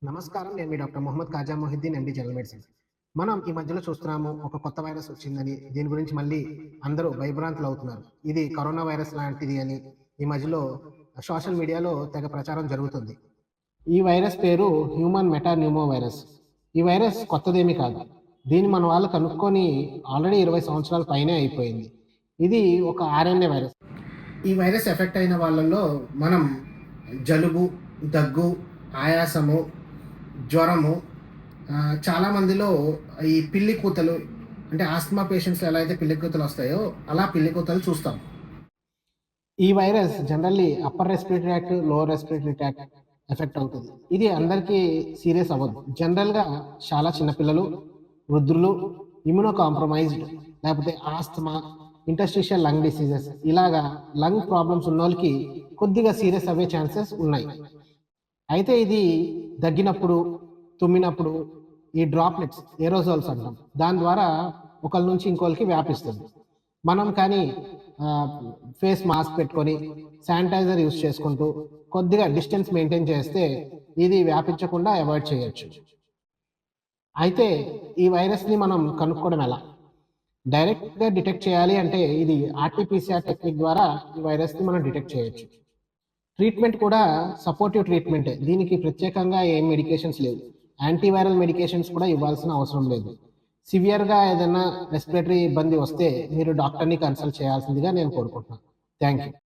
నమస్కారం. నేను మీ doctor Mohammad Khaja Mohiuddin MD general medicine. మనం ఈ మధ్యలో చూస్తున్నాము ఒక కొత్త వైరస్ వచ్చిందని, దీని గురించి మళ్ళీ అందరూ భయభ్రాంతులవుతున్నారు. ఇది కరోనా వైరస్ లాంటిది అని ఈ మధ్యలో సోషల్ మీడియాలో తెగ ప్రచారం జరుగుతుంది. ఈ వైరస్ పేరు హ్యూమన్ మెటాన్యూమో వైరస్. ఈ వైరస్ కొత్తదేమీ కాదు. దీన్ని మన వాళ్ళు కనుక్కొని ఆల్రెడీ 20 సంవత్సరాల పైనే అయిపోయింది. ఇది ఒక ఆర్ఎన్ఏ వైరస్. ఈ వైరస్ ఎఫెక్ట్ అయిన వాళ్ళలో మనం జలుబు, దగ్గు, ఆయాసము, జ్వరము, చాలా మందిలో ఈ పిల్లి కూతలు, అంటే ఆస్తమా పేషెంట్స్‌లో ఎలా అయితే పిల్లి కూతలు వస్తాయో అలా పిల్లి కూతలు చూస్తాం. ఈ virus generally upper respiratory tract, lower respiratory tract effect అవుతది. ఇది అందరికీ సీరియస్ అవ్వదు. జనరల్‌గా చాలా చిన్న పిల్లలు, వృద్ధులు, ఇమ్యూనో కాంప్రమైజ్డ్, లేకపోతే ఆస్తమా, ఇంటర్స్టిషియల్ లంగ్ డిసీజెస్ ఇలాగా లంగ్ ప్రాబ్లమ్స్ ఉన్నోళ్ళకి కొద్దిగా సీరియస్ అవ్వే ఛాన్సెస్ ఉన్నాయి. అయితే ఇది దగ్గినప్పుడు, తుమ్మినప్పుడు ఈ డ్రాప్లెట్స్ ఏరోజోల్స్ అంటాం. దాని ద్వారా ఒకళ్ళ నుంచి ఇంకోళ్ళకి వ్యాపిస్తుంది. మనం కానీ ఫేస్ మాస్క్ పెట్టుకొని, శానిటైజర్ యూజ్ చేసుకుంటూ, కొద్దిగా డిస్టెన్స్ మెయింటైన్ చేస్తే ఇది వ్యాపించకుండా అవాయిడ్ చేయొచ్చు. అయితే ఈ వైరస్‌ని మనం కనుక్కోవడం ఎలా? డైరెక్ట్‌గా డిటెక్ట్ చేయాలి అంటే ఇది ఆర్‌టీ-పీసీఆర్ టెక్నిక్ ద్వారా ఈ వైరస్‌ని మనం డిటెక్ట్ చేయొచ్చు. ట్రీట్మెంట్ కూడా సపోర్టివ్ ట్రీట్మెంటే. దీనికి ప్రత్యేకంగా ఏం మెడికేషన్స్ లేవు. యాంటీవైరల్ మెడికేషన్స్ కూడా ఇవ్వాల్సిన అవసరం లేదు. సివియర్‌గా ఏదైనా రెస్పిరేటరీ ఇబ్బంది వస్తే మీరు డాక్టర్‌ని కన్సల్ట్ చేయాల్సిందిగా నేను కోరుకుంటున్నాను. Thank you.